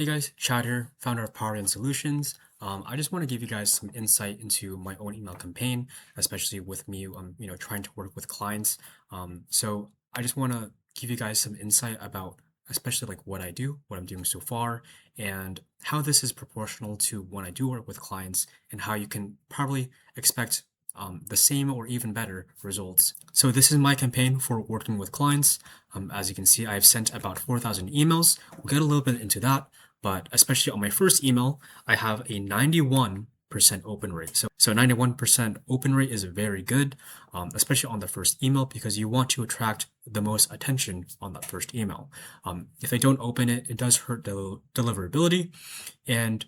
Hey guys, Chad here, founder of Power Solutions. I just want to give you guys some insight into my own email campaign, especially with me, trying to work with clients. So I just want to give you guys some insight about, especially like what I do, what I'm doing so far, and how this is proportional to when I do work with clients, and how you can probably expect the same or even better results. So this is my campaign for working with clients. As you can see, I've sent about 4,000 emails. We'll get a little bit into that, but especially on my first email, I have a 91% open rate. So 91% open rate is very good, especially on the first email, because you want to attract the most attention on that first email. If they don't open it, it does hurt the deliverability, and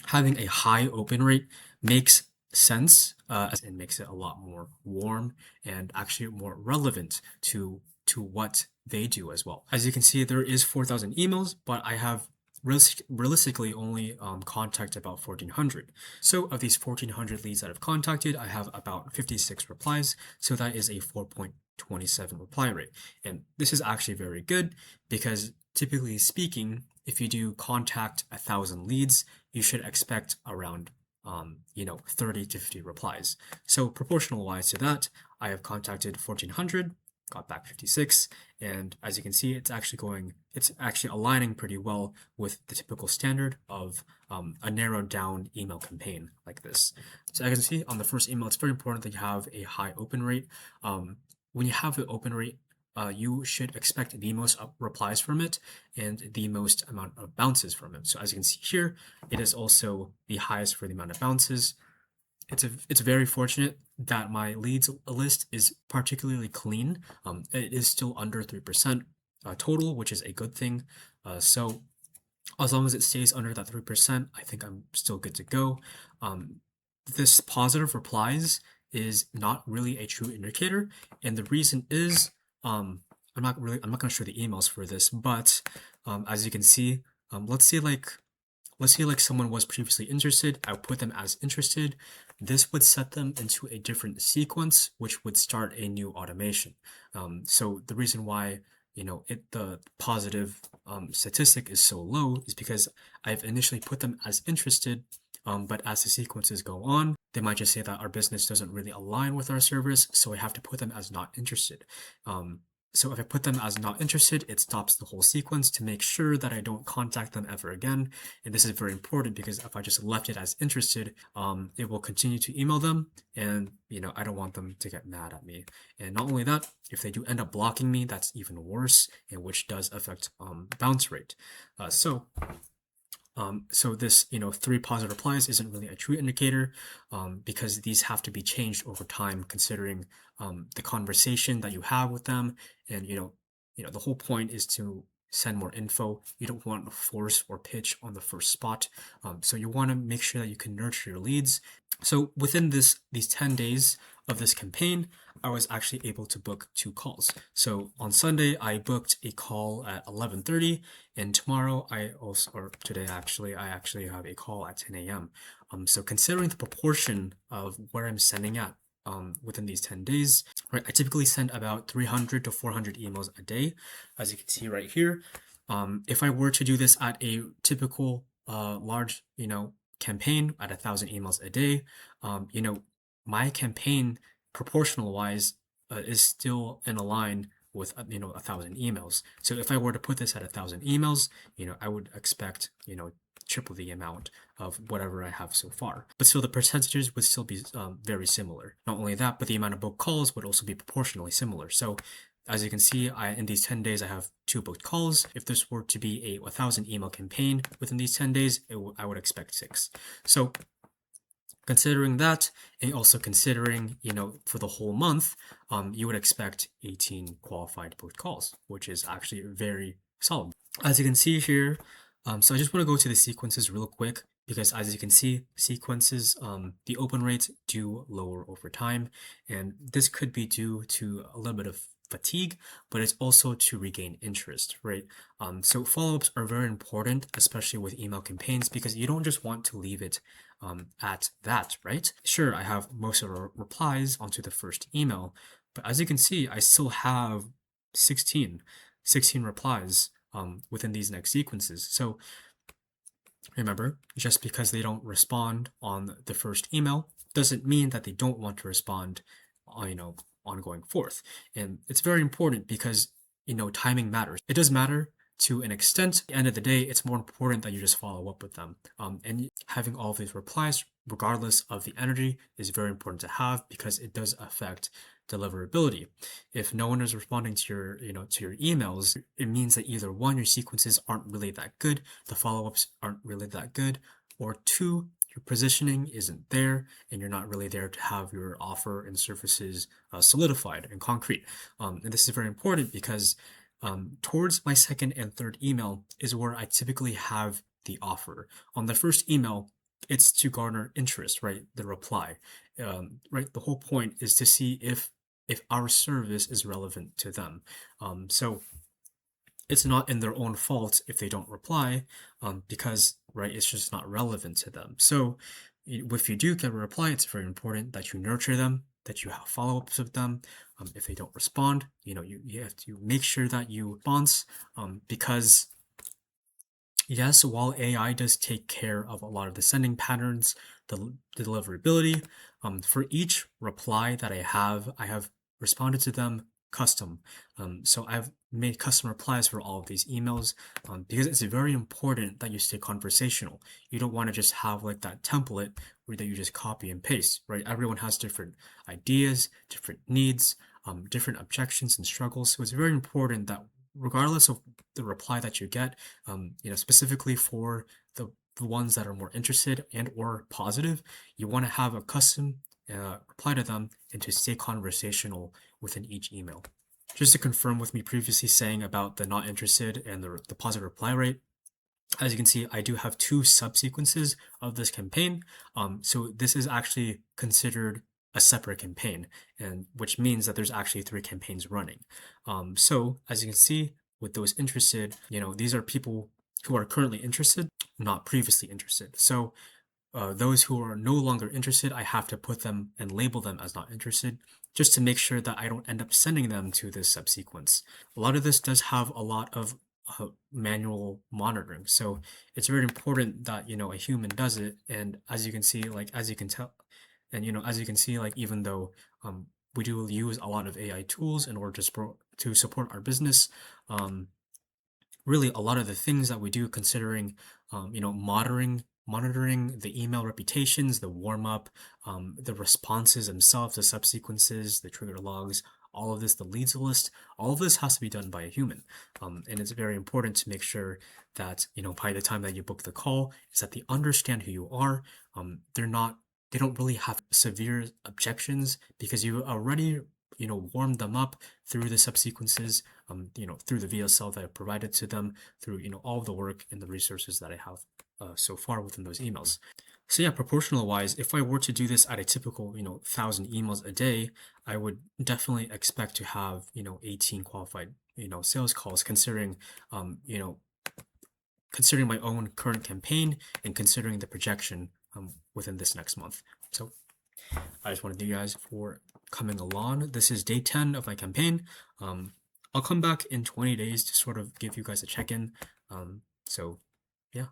having a high open rate makes sense, as it makes it a lot more warm and actually more relevant to what they do as well. As you can see, there is 4,000 emails, but I have realistically only contacted about 1,400. So of these 1,400 leads that I've contacted, I have about 56 replies. So that is a 4.27 reply rate. And this is actually very good because typically speaking, if you do contact 1,000 leads, you should expect around 30 to 50 replies. So proportional wise to that, I have contacted 1,400, got back 56, and as you can see, it's actually aligning pretty well with the typical standard of a narrowed down email campaign like this. So as you can see on the first email, it's very important that you have a high open rate. When you have an open rate, you should expect the most replies from it and the most amount of bounces from it. So as you can see here, it is also the highest for the amount of bounces. It's very fortunate that my leads list is particularly clean. It is still under 3% total, which is a good thing. So as long as it stays under that 3%, I think I'm still good to go. This positive replies is not really a true indicator, and the reason is I'm not going to show the emails for this, but as you can see, let's say like someone was previously interested, I would put them as interested. This would set them into a different sequence, which would start a new automation. So the reason why the positive statistic is so low is because I've initially put them as interested, but as the sequences go on, they might just say that our business doesn't really align with our service, so I have to put them as not interested. So if I put them as not interested, it stops the whole sequence to make sure that I don't contact them ever again. And this is very important because if I just left it as interested, it will continue to email them, and I don't want them to get mad at me. And not only that, if they do end up blocking me, that's even worse, and which does affect bounce rate. So this, 3 positive replies isn't really a true indicator, because these have to be changed over time, considering the conversation that you have with them, and the whole point is to send more info. You don't want to force or pitch on the first spot, so you want to make sure that you can nurture your leads. So within these 10 days of this campaign, I was actually able to book 2 calls. So on Sunday, I booked a call at 11:30, and tomorrow today actually, I actually have a call at 10 a.m. So considering the proportion of where I'm sending at within these 10 days, right, I typically send about 300 to 400 emails a day, as you can see right here. If I were to do this at a typical large, campaign at 1,000 emails a day, my campaign proportional wise is still in a line with 1,000 emails. So if I were to put this at 1,000 emails, I would expect triple the amount of whatever I have so far. But still, the percentages would still be very similar. Not only that, but the amount of booked calls would also be proportionally similar. So as you can see, in these 10 days, I have 2 booked calls. If this were to be a 1,000 email campaign within these 10 days, I would expect 6. So considering that, and also considering, for the whole month, you would expect 18 qualified booked calls, which is actually very solid. As you can see here, so I just want to go to the sequences real quick, because as you can see, sequences, the open rates do lower over time, and this could be due to a little bit of fatigue, but it's also to regain interest, right? So follow-ups are very important, especially with email campaigns, because you don't just want to leave it at that, right? Sure, I have most of the replies onto the first email, but as you can see, I still have 16 replies within these next sequences. So Remember, just because they don't respond on the first email doesn't mean that they don't want to respond, on going forth. And it's very important because, timing matters. It does matter to an extent. At the end of the day, it's more important that you just follow up with them. And having all of these replies, regardless of the energy, is very important to have because it does affect deliverability. If no one is responding to your emails, it means that either one, your sequences aren't really that good, the follow-ups aren't really that good, or two, your positioning isn't there and you're not really there to have your offer and services solidified and concrete. And this is very important because towards my second and third email is where I typically have the offer. On the first email, it's to garner interest, right? The reply, right? The whole point is to see if our service is relevant to them. So it's not in their own fault if they don't reply, because right, it's just not relevant to them. So if you do get a reply, it's very important that you nurture them, that you have follow-ups with them. If they don't respond, you have to make sure that you response, because yes, while AI does take care of a lot of the sending patterns, the deliverability, for each reply that I have responded to them custom. So I've made custom replies for all of these emails, because it's very important that you stay conversational. You don't want to just have like that template where that you just copy and paste, right? Everyone has different ideas, different needs, different objections and struggles. So it's very important that regardless of the reply that you get, specifically for the ones that are more interested and or positive, you want to have a custom reply to them and to stay conversational within each email. Just to confirm with me previously saying about the not interested and the positive reply rate, as you can see, I do have two subsequences of this campaign. So this is actually considered a separate campaign, and which means that there's actually three campaigns running. So as you can see, with those interested, these are people who are currently interested, not previously interested. So those who are no longer interested, I have to put them and label them as not interested, just to make sure that I don't end up sending them to this subsequence. A lot of this does have a lot of manual monitoring, so it's very important that a human does it. And as you can see, like as you can tell, and as you can see, like even though we do use a lot of AI tools in order to support our business, really a lot of the things that we do considering monitoring the email reputations, the warm up, the responses themselves, the subsequences, the trigger logs, all of this, the leads list, all of this has to be done by a human. And it's very important to make sure that by the time that you book the call is that they understand who you are. They don't really have severe objections because you already warmed them up through the subsequences, through the VSL that I provided to them, through all of the work and the resources that I have so far within those emails. So yeah, proportional wise, if I were to do this at a typical 1,000 emails a day, I would definitely expect to have 18 qualified sales calls, considering considering my own current campaign and considering the projection within this next month. So I just want to thank you guys for coming along. This is day 10 of my campaign. I'll come back in 20 days to sort of give you guys a check-in. So yeah.